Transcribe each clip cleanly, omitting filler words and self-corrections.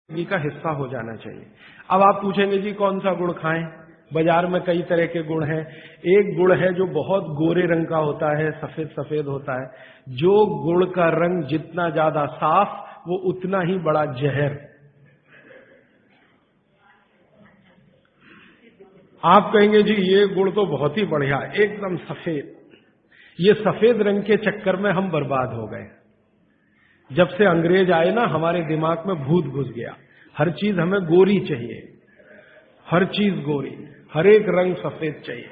जिंदगी का हिस्सा हो जाना चाहिए। अब आप पूछेंगे जी कौन सा गुड़ खाएं? बाजार में कई तरह के गुड़ हैं। एक गुड़ है जो बहुत गोरे रंग का होता है, सफेद सफेद होता है। जो गुड़ का रंग जितना ज्यादा साफ वो उतना ही बड़ा जहर। आप कहेंगे जी ये गुड़ तो बहुत ही बढ़िया, एकदम सफेद। ये सफेद रंग के चक्कर में हम बर्बाद हो गए। जब से अंग्रेज आए ना, हमारे दिमाग में भूत घुस गया। हर चीज हमें गोरी चाहिए, हर चीज गोरी, हर एक रंग सफेद चाहिए।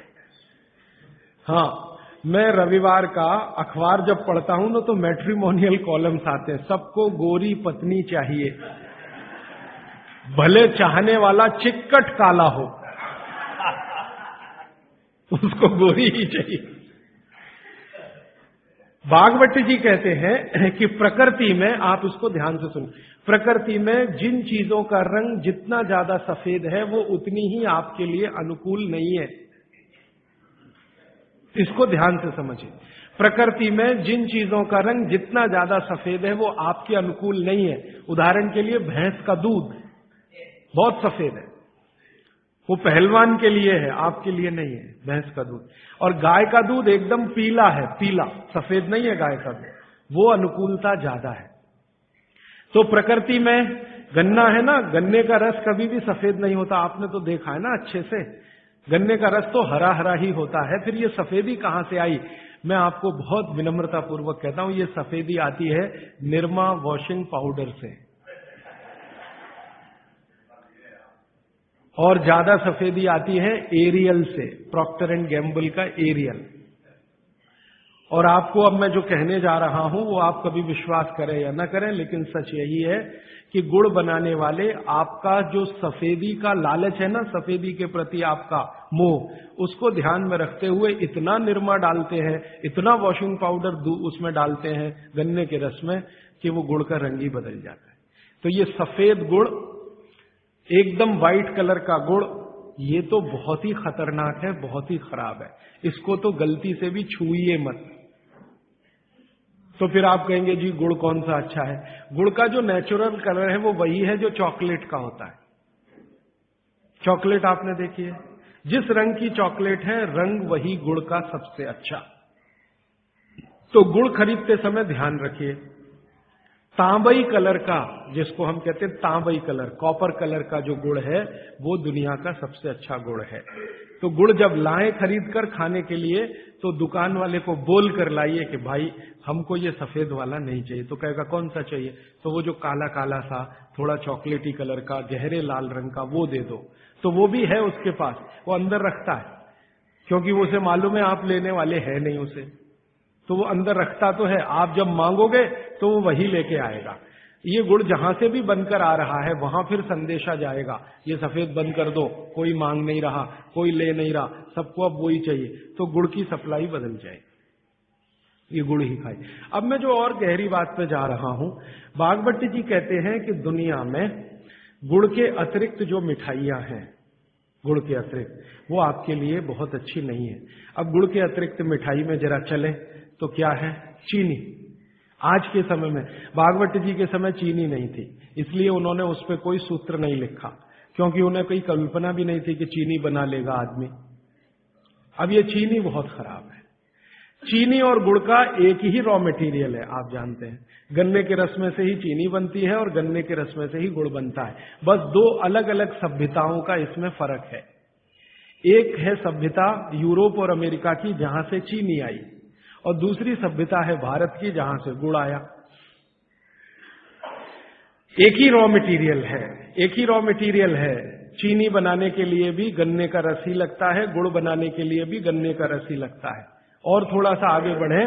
हाँ, मैं रविवार का अखबार जब पढ़ता हूं ना तो मैट्रिमोनियल कॉलम्स आते हैं, सबको गोरी पत्नी चाहिए, भले चाहने वाला चिक्कट काला हो उसको गोरी ही चाहिए। भागवत जी कहते हैं कि प्रकृति में, आप इसको ध्यान से सुनिए, प्रकृति में जिन चीजों का रंग जितना ज्यादा सफेद है वो उतनी ही आपके लिए अनुकूल नहीं है। इसको ध्यान से समझिए। प्रकृति में जिन चीजों का रंग जितना ज्यादा सफेद है वो आपके अनुकूल नहीं है। उदाहरण के लिए भैंस का दूध बहुत सफेद है, वो पहलवान के लिए है, आपके लिए नहीं है भैंस का दूध। और गाय का दूध एकदम पीला है, पीला, सफेद नहीं है गाय का दूध, वो अनुकूलता ज्यादा है। तो प्रकृति में गन्ना है ना, गन्ने का रस कभी भी सफेद नहीं होता, आपने तो देखा है ना अच्छे से। गन्ने का रस तो हरा हरा ही होता है, फिर ये सफेदी कहां से आई? मैं आपको बहुत विनम्रता पूर्वक कहता हूं, ये सफेदी आती है निरमा वॉशिंग पाउडर से। और ज्यादा सफेदी आती है एरियल से, प्रॉक्टर एंड गैम्बल का एरियल। और आपको अब मैं जो कहने जा रहा हूं वो आप कभी विश्वास करें या ना करें, लेकिन सच यही है कि गुड़ बनाने वाले आपका जो सफेदी का लालच है ना, सफेदी के प्रति आपका मोह, उसको ध्यान में रखते हुए इतना निरमा डालते हैं, इतना वॉशिंग पाउडर उसमें डालते हैं गन्ने के रस में कि वो गुड़ का रंग ही बदल जाता है। तो ये सफेद गुड़, एकदम व्हाइट कलर का गुड़, ये तो बहुत ही खतरनाक है, बहुत ही खराब है। इसको तो गलती से भी छूइए मत। तो फिर आप कहेंगे जी गुड़ कौन सा अच्छा है? गुड़ का जो नेचुरल कलर है वो वही है जो चॉकलेट का होता है। चॉकलेट आपने देखी है, जिस रंग की चॉकलेट है रंग वही गुड़ का सबसे अच्छा। तो गुड़ खरीदते समय ध्यान रखिए, तांबई कलर का, जिसको हम कहते हैं तांबई कलर, कॉपर कलर का जो गुड़ है वो दुनिया का सबसे अच्छा गुड़ है। तो गुड़ जब लाएं खरीद कर खाने के लिए तो दुकान वाले को बोल कर लाइए कि भाई हमको ये सफेद वाला नहीं चाहिए। तो कहेगा कौन सा चाहिए? तो वो जो काला काला सा, थोड़ा चॉकलेटी कलर का, गहरे लाल रंग का, वो दे दो। तो वो भी है उसके पास, वो अंदर रखता है, क्योंकि उसे मालूम है आप लेने वाले हैं नहीं उसे, तो वो अंदर रखता तो है। आप जब मांगोगे तो वो वही लेके आएगा। ये गुड़ जहां से भी बनकर आ रहा है वहां फिर संदेशा जाएगा, ये सफेद बंद कर दो, कोई मांग नहीं रहा, कोई ले नहीं रहा, सबको अब वही चाहिए। तो गुड़ की सप्लाई बदल जाए, ये गुड़ ही खाए। अब मैं जो और गहरी बात पे जा रहा हूं, भागवत जी कहते हैं कि दुनिया में गुड़ के अतिरिक्त जो मिठाइयां हैं, गुड़ के अतिरिक्त, वो आपके लिए बहुत अच्छी नहीं है। अब गुड़ के अतिरिक्त मिठाई में जरा चले तो क्या है? चीनी। आज के समय में, भागवत जी के समय चीनी नहीं थी, इसलिए उन्होंने उस पर कोई सूत्र नहीं लिखा, क्योंकि उन्हें कोई कल्पना भी नहीं थी कि चीनी बना लेगा आदमी। अब ये चीनी बहुत खराब है। चीनी और गुड़ का एक ही रॉ मटेरियल है, आप जानते हैं। गन्ने के रस में से ही चीनी बनती है और गन्ने के रस में से ही गुड़ बनता है। बस दो अलग अलग सभ्यताओं का इसमें फर्क है। एक है सभ्यता यूरोप और अमेरिका की, जहां से चीनी आई, और दूसरी सभ्यता है भारत की, जहां से गुड़ आया। एक ही रॉ मटेरियल है, एक ही रॉ मटेरियल है। चीनी बनाने के लिए भी गन्ने का रस ही लगता है, गुड़ बनाने के लिए भी गन्ने का रस ही लगता है। और थोड़ा सा आगे बढ़े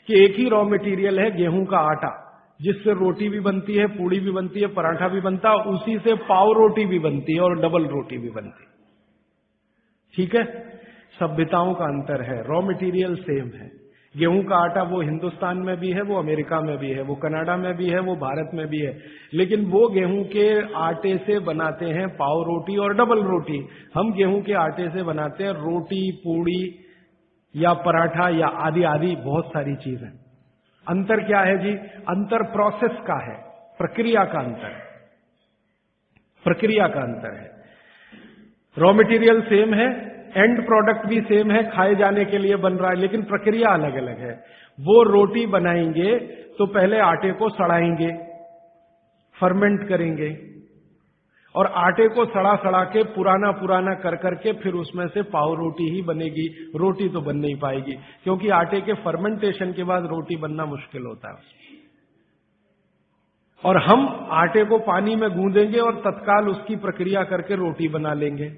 कि एक ही रॉ मटेरियल है गेहूं का आटा, जिससे रोटी भी बनती है, पूड़ी भी बनती है, पराठा भी बनता है, उसी से पाव रोटी भी बनती है और डबल रोटी भी बनती है। ठीक है, सभ्यताओं का अंतर है, रॉ मटेरियल सेम है। गेहूं का आटा वो हिंदुस्तान में भी है, वो अमेरिका में भी है, वो कनाडा में भी है, वो भारत में भी है, लेकिन वो गेहूं के आटे से बनाते हैं पाव रोटी और डबल रोटी। हम गेहूं के आटे से बनाते हैं रोटी, पूड़ी या पराठा या आदि आदि बहुत सारी चीजें। अंतर क्या है जी? अंतर प्रोसेस का है, प्रक्रिया का अंतर है। प्रक्रिया का अंतर है। रॉ मटेरियल सेम है, एंड प्रोडक्ट भी सेम है, खाए जाने के लिए बन रहा है, लेकिन प्रक्रिया अलग अलग है। वो रोटी बनाएंगे तो पहले आटे को सड़ाएंगे, फर्मेंट करेंगे, और आटे को सड़ा सड़ा के पुराना कर करके फिर उसमें से पाव रोटी ही बनेगी। रोटी तो बन नहीं पाएगी, क्योंकि आटे के फर्मेंटेशन के बाद रोटी बनना मुश्किल होता है। और हम आटे को पानी में गूंदेंगे और तत्काल उसकी प्रक्रिया करके रोटी बना लेंगे।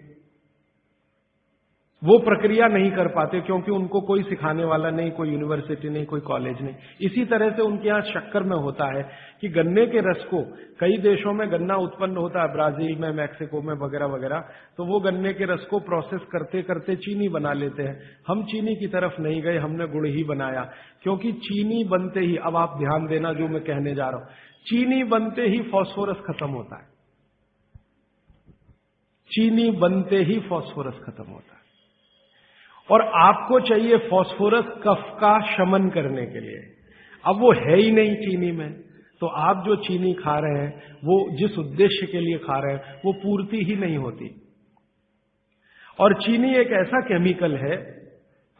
वो प्रक्रिया नहीं कर पाते, क्योंकि उनको कोई सिखाने वाला नहीं, कोई यूनिवर्सिटी नहीं, कोई कॉलेज नहीं। इसी तरह से उनके यहाँ शक्कर में होता है कि गन्ने के रस को, कई देशों में गन्ना उत्पन्न होता है, ब्राजील में, मैक्सिको में वगैरह वगैरह, तो वो गन्ने के रस को प्रोसेस करते करते चीनी बना लेते हैं। हम चीनी की तरफ नहीं गए, हमने गुड़ ही बनाया, क्योंकि चीनी बनते ही, अब आप ध्यान देना जो मैं कहने जा रहा हूं, चीनी बनते ही फास्फोरस खत्म होता है। चीनी बनते ही फास्फोरस खत्म होता है, और आपको चाहिए फास्फोरस कफ का शमन करने के लिए। अब वो है ही नहीं चीनी में, तो आप जो चीनी खा रहे हैं वो जिस उद्देश्य के लिए खा रहे हैं वो पूर्ति ही नहीं होती। और चीनी एक ऐसा केमिकल है,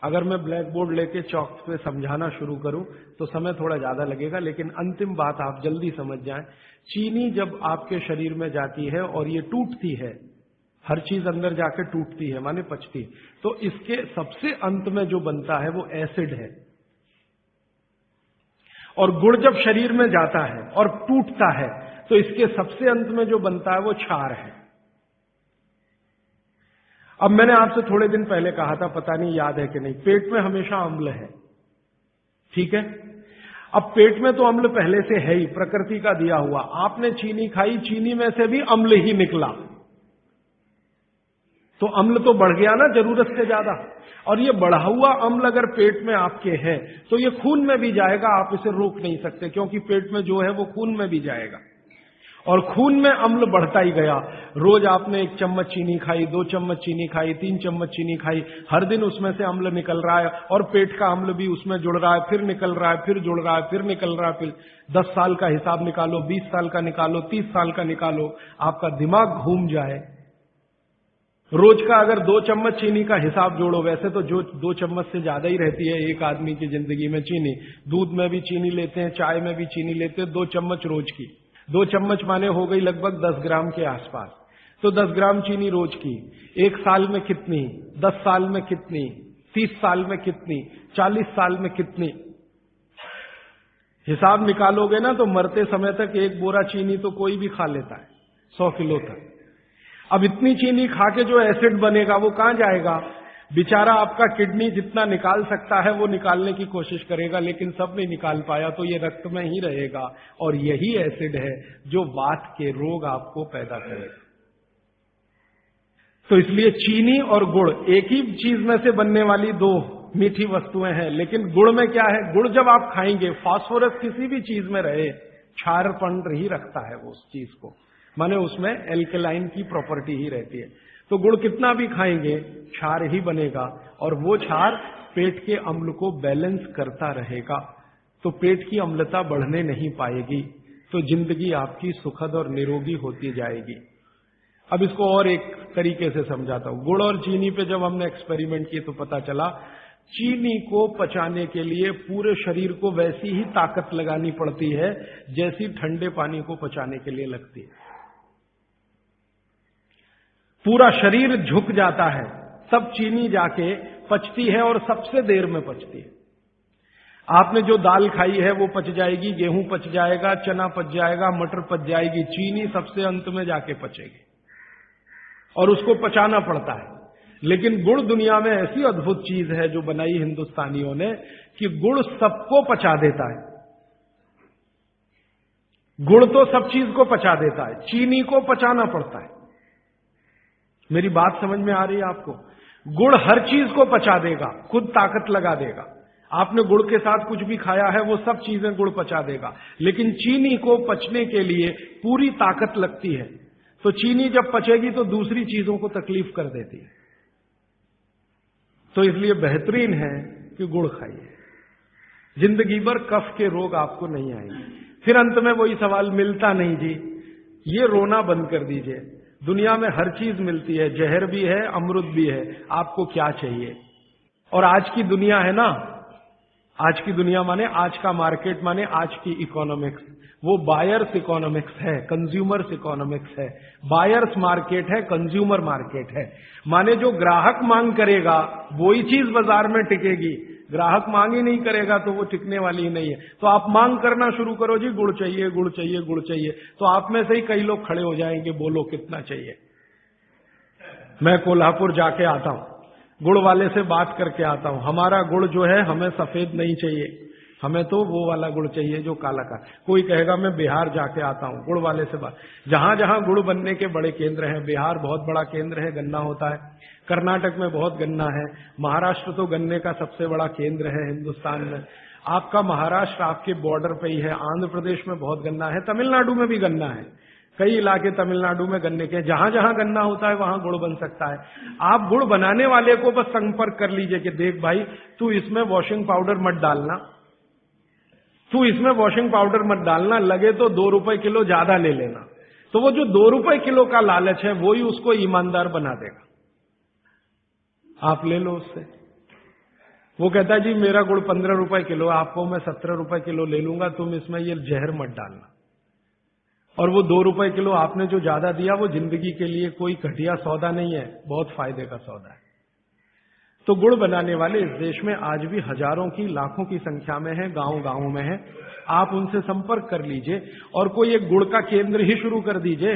अगर मैं ब्लैक बोर्ड लेके चौक पे समझाना शुरू करूं तो समय थोड़ा ज्यादा लगेगा, लेकिन अंतिम बात आप जल्दी समझ जाएं। चीनी जब आपके शरीर में जाती है और ये टूटती है, हर चीज अंदर जाके टूटती है, माने पचती है, तो इसके सबसे अंत में जो बनता है वो एसिड है। और गुड़ जब शरीर में जाता है और टूटता है तो इसके सबसे अंत में जो बनता है वो क्षार है। अब मैंने आपसे थोड़े दिन पहले कहा था, पता नहीं याद है कि नहीं, पेट में हमेशा अम्ल है, ठीक है। अब पेट में तो अम्ल पहले से है ही, प्रकृति का दिया हुआ। आपने चीनी खाई, चीनी में से भी अम्ल ही निकला, तो अम्ल तो बढ़ गया ना जरूरत से ज्यादा। और ये बढ़ा हुआ अम्ल अगर पेट में आपके है तो ये खून में भी जाएगा, आप इसे रोक नहीं सकते, क्योंकि पेट में जो है वो खून में भी जाएगा। और खून में अम्ल बढ़ता ही गया। रोज आपने 1 चम्मच चीनी खाई, 2 चम्मच चीनी खाई, 3 चम्मच चीनी खाई, हर दिन उसमें से अम्ल निकल रहा है, और पेट का अम्ल भी उसमें जुड़ रहा है, फिर निकल रहा है, फिर जुड़ रहा है, फिर निकल रहा है। फिर 10 साल का हिसाब निकालो, 20 साल का निकालो, 30 साल का निकालो, आपका दिमाग घूम जाए। रोज का अगर 2 चम्मच चीनी का हिसाब जोड़ो, वैसे तो जो 2 चम्मच से ज्यादा ही रहती है एक आदमी की जिंदगी में चीनी। दूध में भी चीनी लेते हैं, चाय में भी चीनी लेते हैं, 2 चम्मच रोज की। 2 चम्मच माने हो गई लगभग 10 ग्राम के आसपास। तो 10 ग्राम चीनी रोज की, 1 साल में कितनी, 10 साल में कितनी, 30 साल में कितनी, 40 साल में कितनी, हिसाब निकालोगे ना तो मरते समय तक 1 बोरा चीनी तो कोई भी खा लेता है, 100 किलो तक। अब इतनी चीनी खा के जो एसिड बनेगा वो कहां जाएगा? बेचारा आपका किडनी जितना निकाल सकता है वो निकालने की कोशिश करेगा, लेकिन सब नहीं निकाल पाया, तो ये रक्त में ही रहेगा। और यही एसिड है जो वात के रोग आपको पैदा करेगा। तो इसलिए चीनी और गुड़ एक ही चीज में से बनने वाली 2 मीठी वस्तुएं हैं, लेकिन गुड़ में क्या है, गुड़ जब आप खाएंगे, फास्फोरस किसी भी चीज में रहे क्षारपन ही रखता है वो उस चीज को, माने उसमें एल्कलाइन की प्रॉपर्टी ही रहती है। तो गुड़ कितना भी खाएंगे क्षार ही बनेगा, और वो क्षार पेट के अम्ल को बैलेंस करता रहेगा, तो पेट की अम्लता बढ़ने नहीं पाएगी, तो जिंदगी आपकी सुखद और निरोगी होती जाएगी। अब इसको और एक तरीके से समझाता हूं। गुड़ और चीनी पे जब हमने एक्सपेरिमेंट किए तो पता चला चीनी को पचाने के लिए पूरे शरीर को वैसी ही ताकत लगानी पड़ती है जैसी ठंडे पानी को पचाने के लिए लगती है। पूरा शरीर झुक जाता है, तब चीनी जाके पचती है, और सबसे देर में पचती है। आपने जो दाल खाई है वो पच जाएगी, गेहूं पच जाएगा, चना पच जाएगा, मटर पच जाएगी, चीनी सबसे अंत में जाके पचेगी, और उसको पचाना पड़ता है। लेकिन गुड़ दुनिया में ऐसी अद्भुत चीज है जो बनाई हिंदुस्तानियों ने, कि गुड़ सबको पचा देता है। गुड़ तो सब चीज को पचा देता है, चीनी को पचाना पड़ता है। मेरी बात समझ में आ रही है आपको? गुड़ हर चीज को पचा देगा, खुद ताकत लगा देगा। आपने गुड़ के साथ कुछ भी खाया है वो सब चीजें गुड़ पचा देगा, लेकिन चीनी को पचने के लिए पूरी ताकत लगती है। तो चीनी जब पचेगी तो दूसरी चीजों को तकलीफ कर देती है। तो इसलिए बेहतरीन है कि गुड़ खाइए, जिंदगी भर कफ के रोग आपको नहीं आएंगे। फिर अंत में वही सवाल, मिलता नहीं जी, ये रोना बंद कर दीजिए। दुनिया में हर चीज मिलती है, जहर भी है, अमृत भी है, आपको क्या चाहिए? और आज की दुनिया है ना, आज की दुनिया माने आज का मार्केट, माने आज की इकोनॉमिक्स, वो बायर्स इकोनॉमिक्स है, कंज्यूमर्स इकोनॉमिक्स है। बायर्स मार्केट है, कंज्यूमर मार्केट है। माने जो ग्राहक मांग करेगा वही चीज बाजार में टिकेगी, ग्राहक मांग ही नहीं करेगा तो वो टिकने वाली ही नहीं है। तो आप मांग करना शुरू करो, जी गुड़ चाहिए, गुड़ चाहिए, गुड़ चाहिए, तो आप में से ही कई लोग खड़े हो जाएंगे, बोलो कितना चाहिए। मैं कोल्हापुर जाके आता हूं, गुड़ वाले से बात करके आता हूं, हमारा गुड़ जो है हमें सफेद नहीं चाहिए, हमें तो वो वाला गुड़ चाहिए जो काला का। कोई कहेगा मैं बिहार जाके आता हूं, गुड़ वाले से बात। जहां जहां गुड़ बनने के बड़े केंद्र हैं, बिहार बहुत बड़ा केंद्र है, गन्ना होता है, कर्नाटक में बहुत गन्ना है, महाराष्ट्र तो गन्ने का सबसे बड़ा केंद्र है हिंदुस्तान में। आपका महाराष्ट्र आपके बॉर्डर पे ही है, आंध्र प्रदेश में बहुत गन्ना है, तमिलनाडु में भी गन्ना है, कई इलाके तमिलनाडु में गन्ने के। जहां जहां गन्ना होता है वहां गुड़ बन सकता है। आप गुड़ बनाने वाले को बस संपर्क कर लीजिए कि देख भाई, तू इसमें वॉशिंग पाउडर मत डालना, तू इसमें वॉशिंग पाउडर मत डालना, लगे तो 2 रुपए किलो ज्यादा ले लेना। तो वो जो 2 रुपए किलो का लालच है वो ही उसको ईमानदार बना देगा। आप ले लो उससे। वो कहता है जी मेरा गुड़ 15 रुपए किलो, आपको मैं 17 रुपए किलो ले लूंगा, तुम इसमें ये जहर मत डालना। और वो 2 रुपए किलो आपने जो ज्यादा दिया वो जिंदगी के लिए कोई घटिया सौदा नहीं है, बहुत फायदे का सौदा है। तो गुड़ बनाने वाले इस देश में आज भी हजारों की, लाखों की संख्या में है, गांव गांव में है। आप उनसे संपर्क कर लीजिए और कोई एक गुड़ का केंद्र ही शुरू कर दीजिए।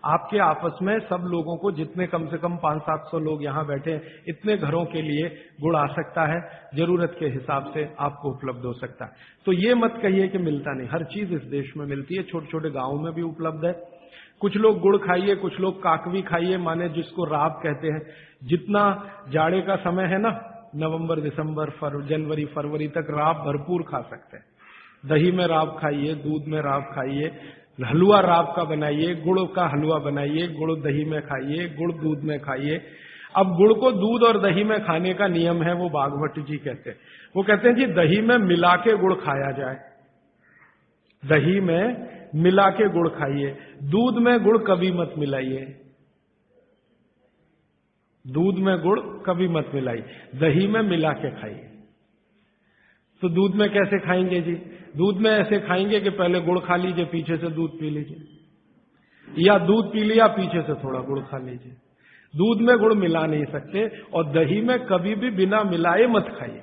आपके आपस में सब लोगों को, जितने कम से कम 500-700 लोग यहां बैठे हैं, इतने घरों के लिए गुड़ आ सकता है, जरूरत के हिसाब से आपको उपलब्ध हो सकता है। तो ये मत कहिए कि मिलता नहीं, हर चीज इस देश में मिलती है, छोटे छोटे गांवों में भी उपलब्ध है। कुछ लोग गुड़ खाइए, कुछ लोग काकवी खाइए, माने जिसको राब कहते हैं। जितना जाड़े का समय है ना, नवंबर, दिसंबर, जनवरी, फरवरी तक राब भरपूर खा सकते हैं। दही में राब खाइए, दूध में राब खाइए, हलवा राब का बनाइए, गुड़ का हलवा बनाइए, गुड़ दही में खाइए, गुड़ दूध में खाइए। अब गुड़ को दूध और दही में खाने का नियम है, वो बागभट्ट जी कहते हैं। वो कहते हैं जी दही में मिला के गुड़ खाया जाए, दही में मिला के गुड़ खाइए, दूध में गुड़ कभी मत मिलाइए, दूध में गुड़ कभी मत मिलाइए, दही में मिला के खाइए। तो दूध में कैसे खाएंगे जी? दूध में ऐसे खाएंगे कि पहले गुड़ खा लीजिए, पीछे से दूध पी लीजिए, या दूध पी लिया पीछे से थोड़ा गुड़ खा लीजिए। दूध में गुड़ मिला नहीं सकते, और दही में कभी भी बिना मिलाए मत खाइए।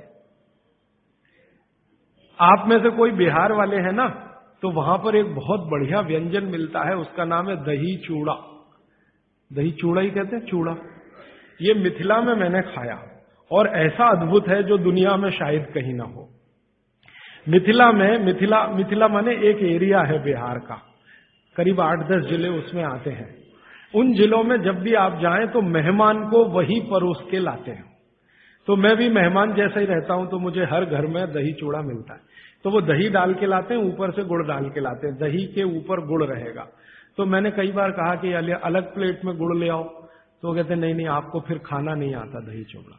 आप में से कोई बिहार वाले हैं ना, तो वहां पर एक बहुत बढ़िया व्यंजन मिलता है, उसका नाम है दही चूड़ा। दही चूड़ा ही कहते हैं, चूड़ा। ये मिथिला में मैंने खाया और ऐसा अद्भुत है जो दुनिया में शायद कहीं ना हो। मिथिला में, मिथिला माने एक एरिया है बिहार का, करीब 8-10 जिले उसमें आते हैं। उन जिलों में जब भी आप जाएं तो मेहमान को वही परोस के लाते हैं। तो मैं भी मेहमान जैसा ही रहता हूं, तो मुझे हर घर में दही चूड़ा मिलता है। तो वो दही डाल के लाते हैं, ऊपर से गुड़ डाल के लाते हैं, दही के ऊपर गुड़ रहेगा। तो मैंने कई बार कहा कि अलग प्लेट में गुड़ ले आओ, तो कहते नहीं नहीं, आपको फिर खाना नहीं आता दही चूड़ा।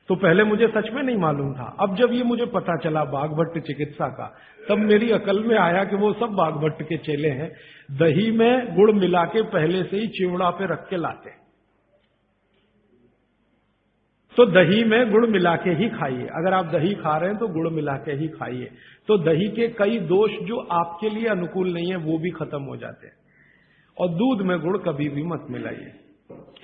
तो पहले मुझे सच में नहीं मालूम था। अब जब ये मुझे पता चला बागभट्ट चिकित्सा का, तब मेरी अकल में आया कि वो सब बागभट्ट के चेले हैं, दही में गुड़ मिला के पहले से ही चिवड़ा पे रख के लाते। तो दही में गुड़ मिला के ही खाइए। अगर आप दही खा रहे हैं तो गुड़ मिला के ही खाइए। तो दही के कई दोष जो आपके लिए अनुकूल नहीं है वो भी खत्म हो जाते हैं। और दूध में गुड़ कभी भी मत मिलाइए।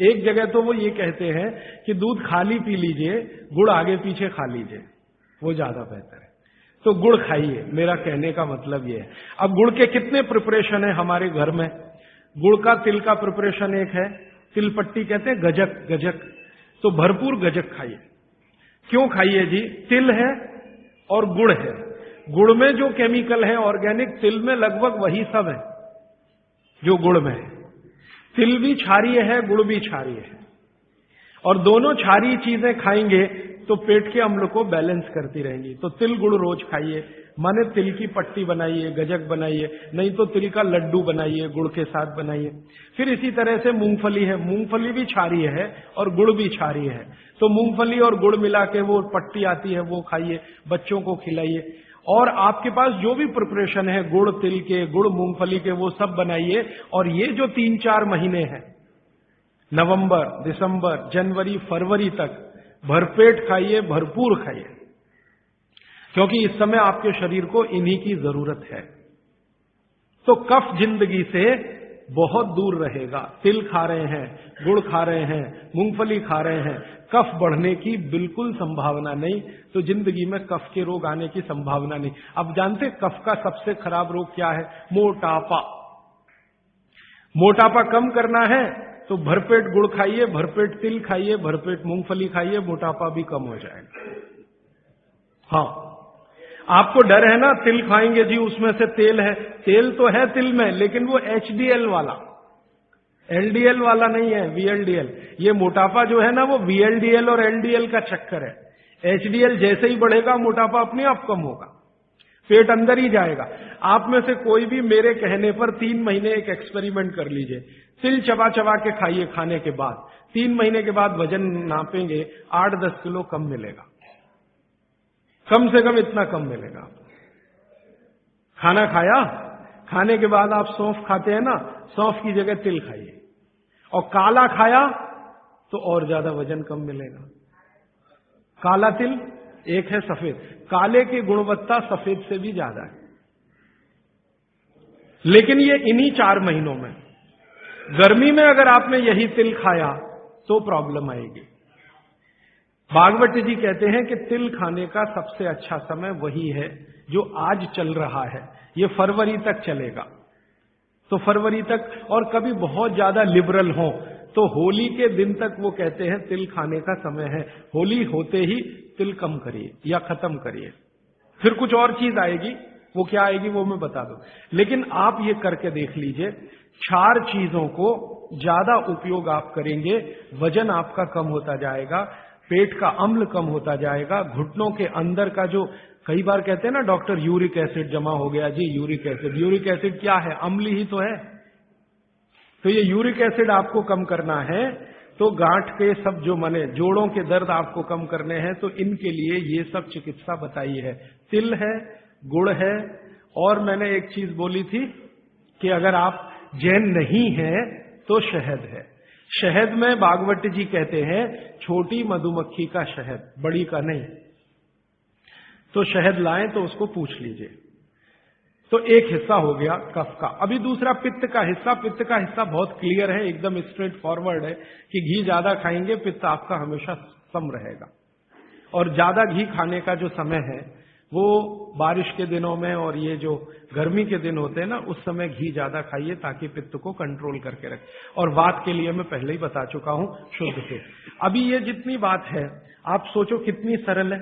एक जगह तो वो ये कहते हैं कि दूध खाली पी लीजिए, गुड़ आगे पीछे खा लीजिए, वो ज्यादा बेहतर है। तो गुड़ खाइए, मेरा कहने का मतलब ये है। अब गुड़ के कितने प्रिपरेशन है हमारे घर में? गुड़ का, तिल का प्रिपरेशन एक है, तिल पट्टी कहते हैं, गजक, गजक। तो भरपूर गजक खाइए। क्यों खाइए जी? तिल है और गुड़ है। गुड़ में जो केमिकल है ऑर्गेनिक, तिल में लगभग वही सब है जो गुड़ में है। तिल भी क्षारीय है, गुड़ भी क्षारीय है, और दोनों क्षारीय चीजें खाएंगे तो पेट के अम्ल को बैलेंस करती रहेंगी। तो तिल गुड़ रोज खाइए, माने तिल की पट्टी बनाइए, गजक बनाइए, नहीं तो तिल का लड्डू बनाइए, गुड़ के साथ बनाइए। फिर इसी तरह से मूंगफली है, मूंगफली भी क्षारीय है और गुड़ भी क्षारीय है। तो मूंगफली और गुड़ मिला के वो पट्टी आती है, वो खाइए, बच्चों को खिलाइए। और आपके पास जो भी प्रिपरेशन है गुड़ तिल के, गुड़ मूंगफली के, वो सब बनाइए। और ये जो 3-4 महीने हैं, नवंबर, दिसंबर, जनवरी, फरवरी तक भरपेट खाइए, भरपूर खाइए, क्योंकि इस समय आपके शरीर को इन्हीं की जरूरत है। तो कफ जिंदगी से बहुत दूर रहेगा। तिल खा रहे हैं, गुड़ खा रहे हैं, मूंगफली खा रहे हैं, कफ बढ़ने की बिल्कुल संभावना नहीं। तो जिंदगी में कफ के रोग आने की संभावना नहीं। अब जानते कफ का सबसे खराब रोग क्या है? मोटापा। मोटापा कम करना है तो भरपेट गुड़ खाइए, भरपेट तिल खाइए, भरपेट मूंगफली खाइए, मोटापा भी कम हो जाएगा। हाँ, आपको डर है ना, तिल खाएंगे जी उसमें से तेल है। तेल तो है तिल में, लेकिन वो HDL वाला, LDL वाला नहीं है, VLDL। ये मोटापा जो है ना, वो VLDL और LDL का चक्कर है। HDL जैसे ही बढ़ेगा, मोटापा अपने आप कम होगा, पेट अंदर ही जाएगा। आप में से कोई भी मेरे कहने पर 3 महीने एक एक्सपेरिमेंट कर लीजिए। तिल चबा चबा के खाइए, खाने के बाद 3 महीने के बाद वजन नापेंगे, 8-10 किलो कम मिलेगा, कम से कम इतना कम मिलेगा। खाना खाया, खाने के बाद आप सौंफ खाते हैं ना, सौंफ की जगह तिल खाइए। और काला खाया तो और ज्यादा वजन कम मिलेगा। काला तिल एक है सफेद, काले की गुणवत्ता सफेद से भी ज्यादा है। लेकिन ये इन्हीं 4 महीनों में, गर्मी में अगर आपने यही तिल खाया तो प्रॉब्लम आएगी। भागवत जी कहते हैं कि तिल खाने का सबसे अच्छा समय वही है जो आज चल रहा है। ये फरवरी तक चलेगा। तो फरवरी तक, और कभी बहुत ज्यादा लिबरल हो तो होली के दिन तक वो कहते हैं तिल खाने का समय है। होली होते ही तिल कम करिए या खत्म करिए। फिर कुछ और चीज आएगी, वो क्या आएगी वो मैं बता दूं। लेकिन आप ये करके देख लीजिए, 4 चीजों को ज्यादा उपयोग आप करेंगे, वजन आपका कम होता जाएगा, पेट का अम्ल कम होता जाएगा, घुटनों के अंदर का जो कई बार कहते हैं ना डॉक्टर यूरिक एसिड जमा हो गया जी, यूरिक एसिड। यूरिक एसिड क्या है? अम्ल ही तो है। तो ये यूरिक एसिड आपको कम करना है, तो गांठ के सब जो माने जोड़ों के दर्द आपको कम करने हैं, तो इनके लिए ये सब चिकित्सा बताई है। तिल है, गुड़ है, और मैंने एक चीज बोली थी कि अगर आप जैन नहीं हैं तो शहद है। शहद में भागवत जी कहते हैं छोटी मधुमक्खी का शहद, बड़ी का नहीं। तो शहद लाएं तो उसको पूछ लीजिए। तो एक हिस्सा हो गया कफ का। अभी दूसरा पित्त का हिस्सा। पित्त का हिस्सा बहुत क्लियर है, एकदम स्ट्रेट फॉरवर्ड है कि घी ज्यादा खाएंगे पित्त आपका हमेशा सम रहेगा। और ज्यादा घी खाने का जो समय है वो बारिश के दिनों में और ये जो गर्मी के दिन होते हैं ना, उस समय घी ज्यादा खाइए ताकि पित्त को कंट्रोल करके रखे। और वात के लिए मैं पहले ही बता चुका हूं, शुद्ध से। अभी ये जितनी बात है आप सोचो कितनी सरल है।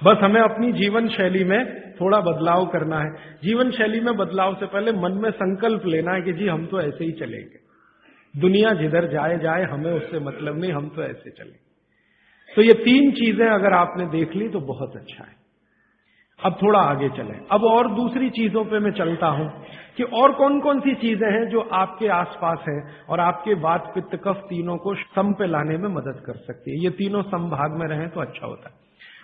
बस हमें अपनी जीवन शैली में थोड़ा बदलाव करना है। जीवन शैली में बदलाव से पहले मन में संकल्प लेना है कि जी हम तो ऐसे ही चलेंगे, दुनिया जिधर जाए जाए, हमें उससे मतलब नहीं, हम तो ऐसे चलेंगे। तो ये 3 चीजें अगर आपने देख ली तो बहुत अच्छा है। अब थोड़ा आगे चलें। अब और दूसरी चीजों पे मैं चलता हूं कि और कौन कौन सी चीजें हैं जो आपके आसपास हैं और आपके वात पित्त कफ तीनों को सम पे लाने में मदद कर सकती है। ये तीनों समभाग में रहें तो अच्छा होता है।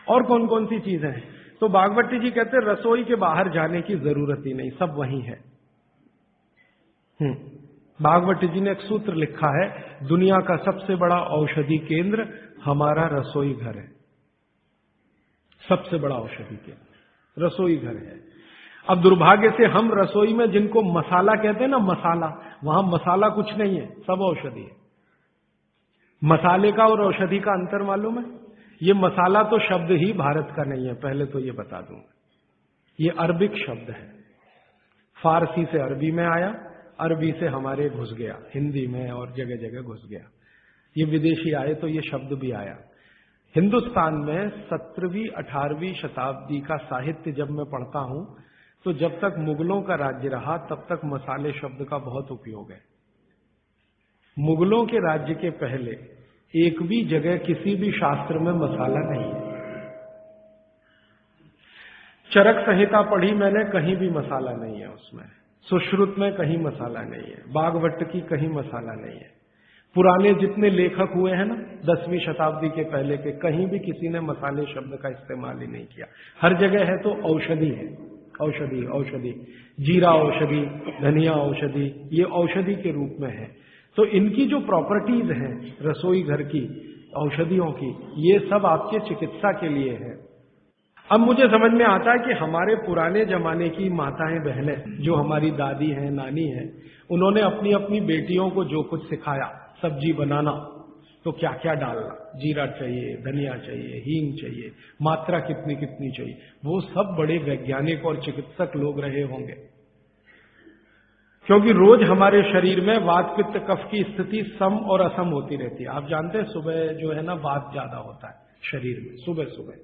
और कौन कौन सी चीजें हैं? तो भागवत जी कहते हैं रसोई के बाहर जाने की जरूरत ही नहीं, सब वहीं है। भागवत जी ने एक सूत्र लिखा है, दुनिया का सबसे बड़ा औषधि केंद्र हमारा रसोई घर है। सबसे बड़ा औषधि केंद्र रसोई घर है। अब दुर्भाग्य से हम रसोई में जिनको मसाला कहते हैं ना, मसाला, वहां मसाला कुछ नहीं है, सब औषधि है। मसाले का और औषधि का अंतर मालूम है? ये मसाला तो शब्द ही भारत का नहीं है, पहले तो ये बता दूं। ये अरबिक शब्द है, फारसी से अरबी में आया, अरबी से हमारे घुस गया, हिंदी में और जगह जगह घुस गया। ये विदेशी आए तो ये शब्द भी आया। हिंदुस्तान में 17वीं 18वीं शताब्दी का साहित्य जब मैं पढ़ता हूं तो जब तक मुगलों का राज्य रहा तब तक मसाले शब्द का बहुत उपयोग है। मुगलों के राज्य के पहले एक भी जगह किसी भी शास्त्र में मसाला नहीं है। चरक संहिता पढ़ी मैंने, कहीं भी मसाला नहीं है उसमें। सुश्रुत में कहीं मसाला नहीं है, भागवत की कहीं मसाला नहीं है। पुराने जितने लेखक हुए हैं ना 10वीं शताब्दी के पहले के, कहीं भी किसी ने मसाले शब्द का इस्तेमाल ही नहीं किया। हर जगह है तो औषधि है, औषधि औषधि, जीरा औषधि, धनिया औषधि, ये औषधि के रूप में है। तो इनकी जो प्रॉपर्टीज हैं रसोई घर की औषधियों की, ये सब आपके चिकित्सा के लिए है। अब मुझे समझ में आता है कि हमारे पुराने जमाने की माताएं बहनें, जो हमारी दादी हैं, नानी हैं, उन्होंने अपनी अपनी बेटियों को जो कुछ सिखाया, सब्जी बनाना तो क्या क्या डालना, जीरा चाहिए, धनिया चाहिए, हींग चाहिए, मात्रा कितनी कितनी चाहिए, वो सब बड़े वैज्ञानिक और चिकित्सक लोग रहे होंगे। क्योंकि रोज हमारे शरीर में वात पित्त कफ की स्थिति सम और असम होती रहती है। आप जानते हैं सुबह जो है ना वात ज्यादा होता है शरीर में, सुबह सुबह,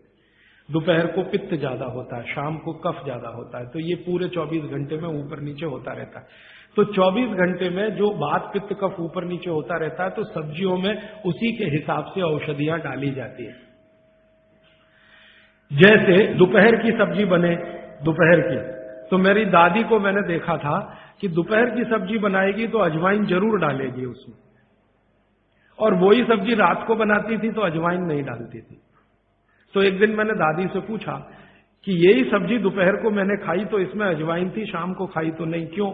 दोपहर को पित्त ज्यादा होता है, शाम को कफ ज्यादा होता है। तो ये पूरे 24 घंटे में ऊपर नीचे होता रहता है। तो 24 घंटे में जो वात पित्त कफ ऊपर नीचे होता रहता है, तो सब्जियों में उसी के हिसाब से औषधियां डाली जाती है। जैसे दोपहर की सब्जी बने, दोपहर की, तो मेरी दादी को मैंने देखा था कि दोपहर की सब्जी बनाएगी तो अजवाइन जरूर डालेगी उसमें, और वही सब्जी रात को बनाती थी तो अजवाइन नहीं डालती थी। तो एक दिन मैंने दादी से पूछा कि यही सब्जी दोपहर को मैंने खाई तो इसमें अजवाइन थी, शाम को खाई तो नहीं, क्यों?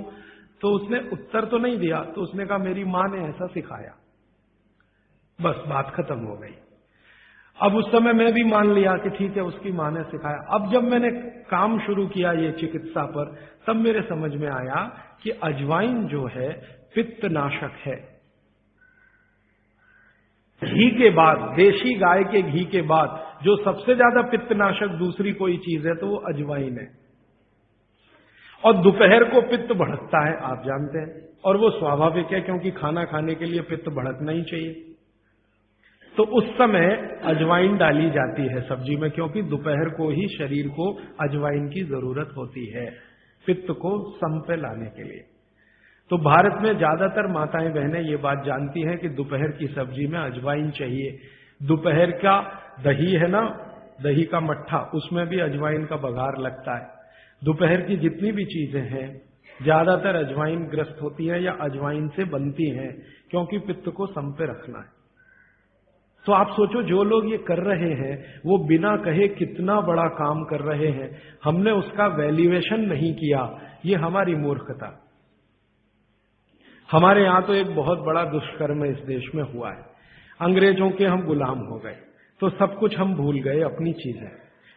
तो उसने उत्तर तो नहीं दिया। तो उसने कहा मेरी मां ने ऐसा सिखाया। बस बात खत्म हो गई। अब उस समय मैं भी मान लिया कि ठीक है, उसकी मां ने सिखाया। अब जब मैंने काम शुरू किया ये चिकित्सा पर, तब मेरे समझ में आया कि अजवाइन जो है पित्तनाशक है। घी के बाद, देशी गाय के घी के बाद जो सबसे ज्यादा पित्तनाशक दूसरी कोई चीज है तो वो अजवाइन है। और दोपहर को पित्त भड़कता है, आप जानते हैं, और वो स्वाभाविक है क्योंकि खाना खाने के लिए पित्त भड़कना ही चाहिए। तो उस समय अजवाइन डाली जाती है सब्जी में, क्योंकि दोपहर को ही शरीर को अजवाइन की जरूरत होती है पित्त को सम पे लाने के लिए। तो भारत में ज्यादातर माताएं बहनें ये बात जानती हैं कि दोपहर की सब्जी में अजवाइन चाहिए। दोपहर का दही है ना, दही का मट्ठा, उसमें भी अजवाइन का बघार लगता है। दोपहर की जितनी भी चीजें हैं ज्यादातर अजवाइन ग्रस्त होती हैं या अजवाइन से बनती हैं, क्योंकि पित्त को सम पे रखना है। तो आप सोचो, जो लोग ये कर रहे हैं वो बिना कहे कितना बड़ा काम कर रहे हैं, हमने उसका वैल्यूएशन नहीं किया, ये हमारी मूर्खता। हमारे यहां तो एक बहुत बड़ा दुष्कर्म इस देश में हुआ है। अंग्रेजों के हम गुलाम हो गए, तो सब कुछ हम भूल गए, अपनी चीजें।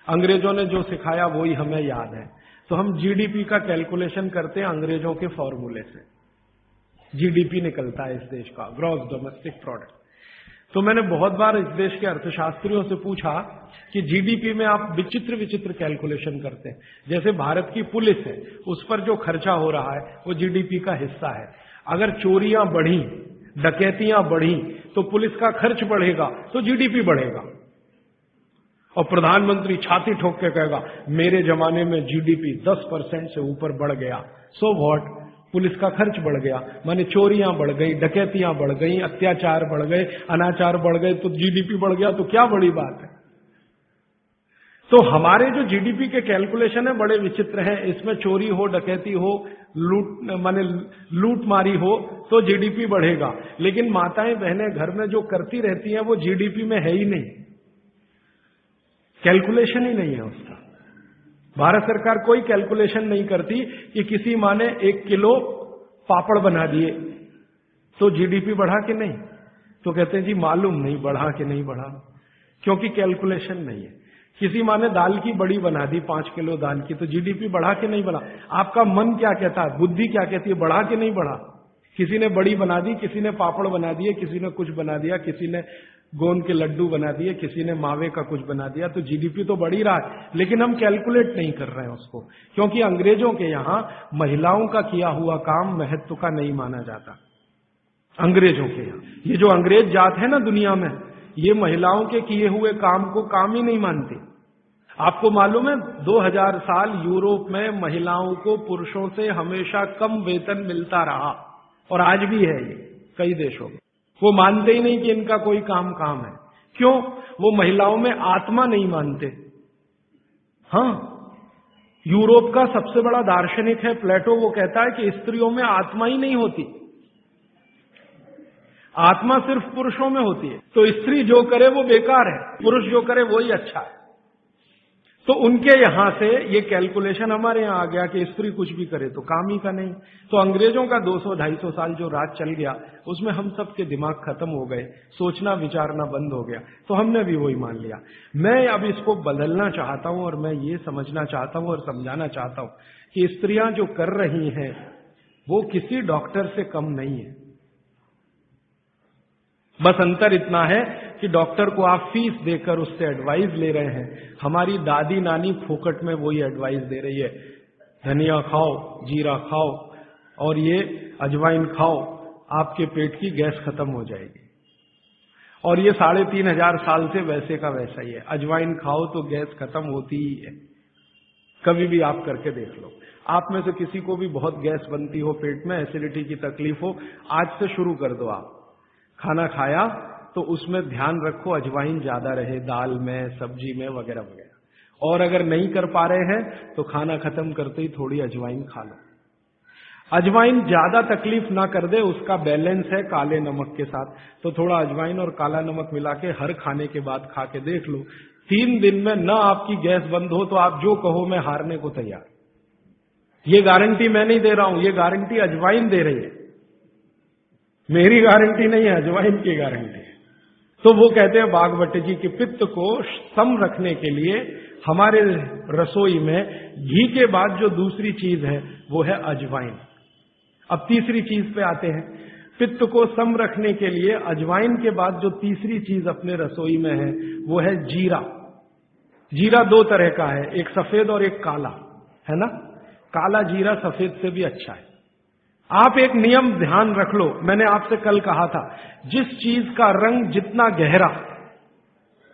अंग्रेजों ने जो सिखाया वही हमें याद है। तो हम जीडीपी का कैलकुलेशन करते हैं अंग्रेजों के फॉर्मूले से। जीडीपी निकलता है इस देश का, ग्रॉस डोमेस्टिक प्रोडक्ट। तो मैंने बहुत बार इस देश के अर्थशास्त्रियों से पूछा कि जीडीपी में आप विचित्र विचित्र कैलकुलेशन करते हैं। जैसे भारत की पुलिस है, उस पर जो खर्चा हो रहा है वो जीडीपी का हिस्सा है। अगर चोरियां बढ़ी, डकैतियां बढ़ी, तो पुलिस का खर्च बढ़ेगा तो जीडीपी बढ़ेगा। और प्रधानमंत्री छाती ठोक के कहेगा मेरे जमाने में जीडीपी 10% से ऊपर बढ़ गया। सो व्हाट, पुलिस का खर्च बढ़ गया, माने चोरियां बढ़ गई, डकैतियां बढ़ गई, अत्याचार बढ़ गए, अनाचार बढ़ गए, तो जीडीपी बढ़ गया, तो क्या बड़ी बात है। तो हमारे जो जीडीपी के कैलकुलेशन है बड़े विचित्र हैं। इसमें चोरी हो, डकैती हो, लूट मारी हो तो जीडीपी बढ़ेगा, लेकिन माताएं बहनें घर में जो करती रहती हैं वो जीडीपी में है ही नहीं, कैलकुलेशन ही नहीं है उसका। भारत सरकार कोई कैलकुलेशन नहीं करती कि किसी माँ ने 1 किलो पापड़ बना दिए तो जीडीपी बढ़ा कि नहीं। तो कहते हैं जी मालूम नहीं बढ़ा कि नहीं बढ़ा, क्योंकि कैलकुलेशन नहीं है। किसी माँ ने दाल की बड़ी बना दी, 5 किलो दाल की, तो जीडीपी बढ़ा कि नहीं बढ़ा। आपका मन क्या कहता है, बुद्धि क्या कहती है, बढ़ा कि नहीं बढ़ा। किसी ने बड़ी बना दी, किसी ने पापड़ बना दिए, किसी ने कुछ बना दिया, किसी ने गोंद के लड्डू बना दिए, किसी ने मावे का कुछ बना दिया, तो जीडीपी तो बढ़ ही रहा है, लेकिन हम कैलकुलेट नहीं कर रहे हैं उसको, क्योंकि अंग्रेजों के यहां महिलाओं का किया हुआ काम महत्व का नहीं माना जाता। अंग्रेजों के यहां ये जो अंग्रेज जात है ना दुनिया में, ये महिलाओं के किए हुए काम को काम ही नहीं मानती। आपको मालूम है 2000 साल यूरोप में महिलाओं को पुरुषों से हमेशा कम वेतन मिलता रहा, और आज भी है ये कई देशों में। वो मानते ही नहीं कि इनका कोई काम है। क्यों? वो महिलाओं में आत्मा नहीं मानते। हाँ, यूरोप का सबसे बड़ा दार्शनिक है प्लेटो, वो कहता है कि स्त्रियों में आत्मा ही नहीं होती। आत्मा सिर्फ पुरुषों में होती है, तो स्त्री जो करे वो बेकार है, पुरुष जो करे वही अच्छा है। तो उनके यहां से ये कैलकुलेशन हमारे यहां आ गया कि स्त्री कुछ भी करे तो काम ही का नहीं। तो अंग्रेजों का 200-250 साल जो राज चल गया उसमें हम सबके दिमाग खत्म हो गए, सोचना विचारना बंद हो गया, तो हमने भी वही मान लिया। मैं अब इसको बदलना चाहता हूं और मैं ये समझना चाहता हूं और समझाना चाहता हूं कि स्त्रियां जो कर रही हैं वो किसी डॉक्टर से कम नहीं है। बस अंतर इतना है कि डॉक्टर को आप फीस देकर उससे एडवाइस ले रहे हैं, हमारी दादी नानी फोकट में वही एडवाइस दे रही है, धनिया खाओ, जीरा खाओ और ये अजवाइन खाओ, आपके पेट की गैस खत्म हो जाएगी। और ये 3500 साल से वैसे का वैसा ही है, अजवाइन खाओ तो गैस खत्म होती ही है। कभी भी आप करके देख लो। आप में से किसी को भी बहुत गैस बनती हो, पेट में एसिडिटी की तकलीफ हो, आज से शुरू कर दो। आप खाना खाया तो उसमें ध्यान रखो अजवाइन ज्यादा रहे, दाल में, सब्जी में, वगैरह वगैरह। और अगर नहीं कर पा रहे हैं तो खाना खत्म करते ही थोड़ी अजवाइन खा लो। अजवाइन ज्यादा तकलीफ ना कर दे, उसका बैलेंस है काले नमक के साथ, तो थोड़ा अजवाइन और काला नमक मिला के हर खाने के बाद खा के देख लो। 3 दिन में ना आपकी गैस बंद हो तो आप जो कहो मैं हारने को तैयार। ये गारंटी मैं नहीं दे रहा हूं, ये गारंटी अजवाइन दे रही है, मेरी गारंटी नहीं है, अजवाइन की गारंटी है। तो वो कहते हैं बागवट जी कि पित्त को सम रखने के लिए हमारे रसोई में घी के बाद जो दूसरी चीज है वो है अजवाइन। अब तीसरी चीज पे आते हैं। पित्त को सम रखने के लिए अजवाइन के बाद जो तीसरी चीज अपने रसोई में है वो है जीरा। जीरा 2 तरह का है, एक सफेद और एक काला, है ना। काला जीरा सफेद से भी अच्छा है। आप एक नियम ध्यान रख लो, मैंने आपसे कल कहा था, जिस चीज का रंग जितना गहरा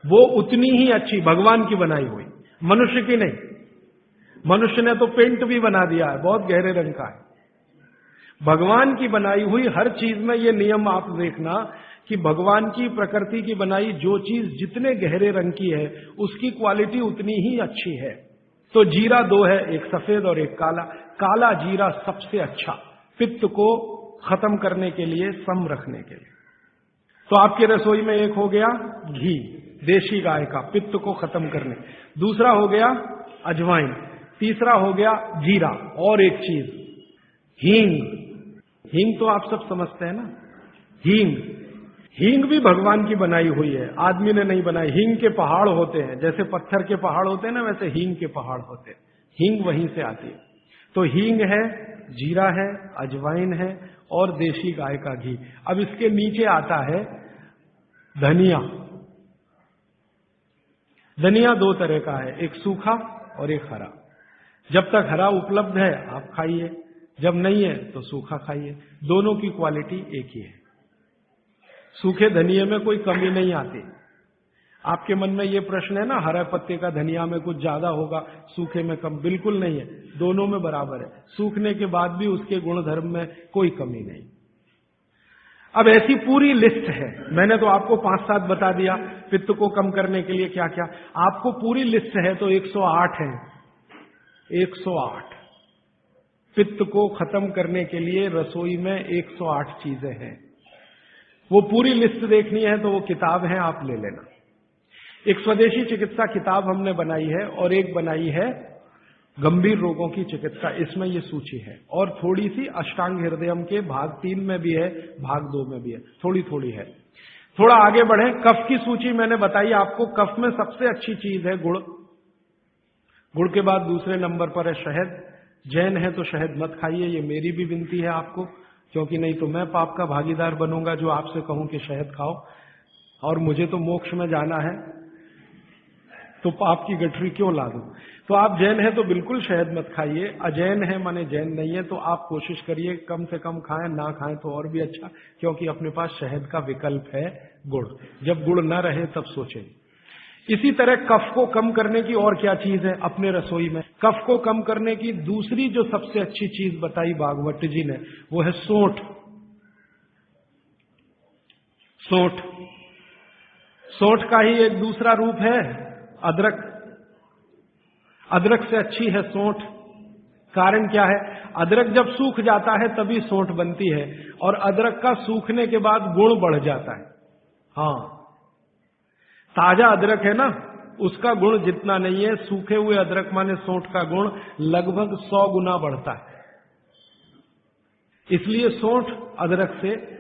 वो उतनी ही अच्छी, भगवान की बनाई हुई, मनुष्य की नहीं। मनुष्य ने तो पेंट भी बना दिया है, बहुत गहरे रंग का है। भगवान की बनाई हुई हर चीज में ये नियम आप देखना कि भगवान की प्रकृति की बनाई जो चीज जितने गहरे रंग की है उसकी क्वालिटी उतनी ही अच्छी है। तो जीरा 2 है, एक सफेद और एक काला। काला जीरा सबसे अच्छा, पित्त को खत्म करने के लिए, सम रखने के लिए। तो आपकी रसोई में एक हो गया घी देशी गाय का, पित्त को खत्म करने। दूसरा हो गया अजवाइन, तीसरा हो गया जीरा, और एक चीज हींग। हींग तो आप सब समझते हैं ना, हींग। हींग भी भगवान की बनाई हुई है, आदमी ने नहीं बनाई। हींग के पहाड़ होते हैं, जैसे पत्थर के पहाड़ होते हैं ना, वैसे हींग के पहाड़ होते हैं। हींग वहीं से आती है। तो हींग है, जीरा है, अजवाइन है और देशी गाय का घी। अब इसके नीचे आता है धनिया। धनिया 2 तरह का है, एक सूखा और एक हरा। जब तक हरा उपलब्ध है आप खाइए, जब नहीं है तो सूखा खाइए, दोनों की क्वालिटी एक ही है। सूखे धनिये में कोई कमी नहीं आती। आपके मन में ये प्रश्न है ना, हरे पत्ते का धनिया में कुछ ज्यादा होगा, सूखे में कम, बिल्कुल नहीं है, दोनों में बराबर है। सूखने के बाद भी उसके गुण धर्म में कोई कमी नहीं। अब ऐसी पूरी लिस्ट है, मैंने तो आपको 5-7 बता दिया पित्त को कम करने के लिए क्या क्या। आपको पूरी लिस्ट है तो 108 है, 108 पित्त को खत्म करने के लिए रसोई में 108 चीजें हैं। वो पूरी लिस्ट देखनी है तो वो किताब है, आप ले लेना। एक स्वदेशी चिकित्सा किताब हमने बनाई है और एक बनाई है गंभीर रोगों की चिकित्सा, इसमें ये सूची है। और थोड़ी सी अष्टांग हृदयम के भाग 3 में भी है, भाग 2 में भी है, थोड़ी थोड़ी है। थोड़ा आगे बढ़े, कफ की सूची मैंने बताई आपको। कफ में सबसे अच्छी चीज है गुड़। गुड़ के बाद दूसरे नंबर पर है शहद। जैन है तो शहद मत खाइए, ये मेरी भी विनती है आपको, क्योंकि नहीं तो मैं पाप का भागीदार बनूंगा जो आपसे कहूं कि शहद खाओ, और मुझे तो मोक्ष में जाना है, तो पाप की गठरी क्यों ला दूं। तो आप जैन है तो बिल्कुल शहद मत खाइए। अजैन है माने जैन नहीं है तो आप कोशिश करिए कम से कम खाएं, ना खाएं तो और भी अच्छा, क्योंकि अपने पास शहद का विकल्प है गुड़। जब गुड़ न रहे तब सोचें। इसी तरह कफ को कम करने की और क्या चीज है अपने रसोई में। कफ को कम करने की दूसरी जो सबसे अच्छी चीज बताई भागवत जी ने वो है सौंठ। सौंठ, सौंठ का ही एक दूसरा रूप है अदरक। अदरक से अच्छी है सौंठ। कारण क्या है, अदरक जब सूख जाता है तभी सोंठ बनती है, और अदरक का सूखने के बाद गुण बढ़ जाता है। हाँ, ताजा अदरक है ना, उसका गुण जितना नहीं है, सूखे हुए अदरक माने सोंठ का गुण लगभग 100 गुना बढ़ता है। इसलिए सोंठ अदरक से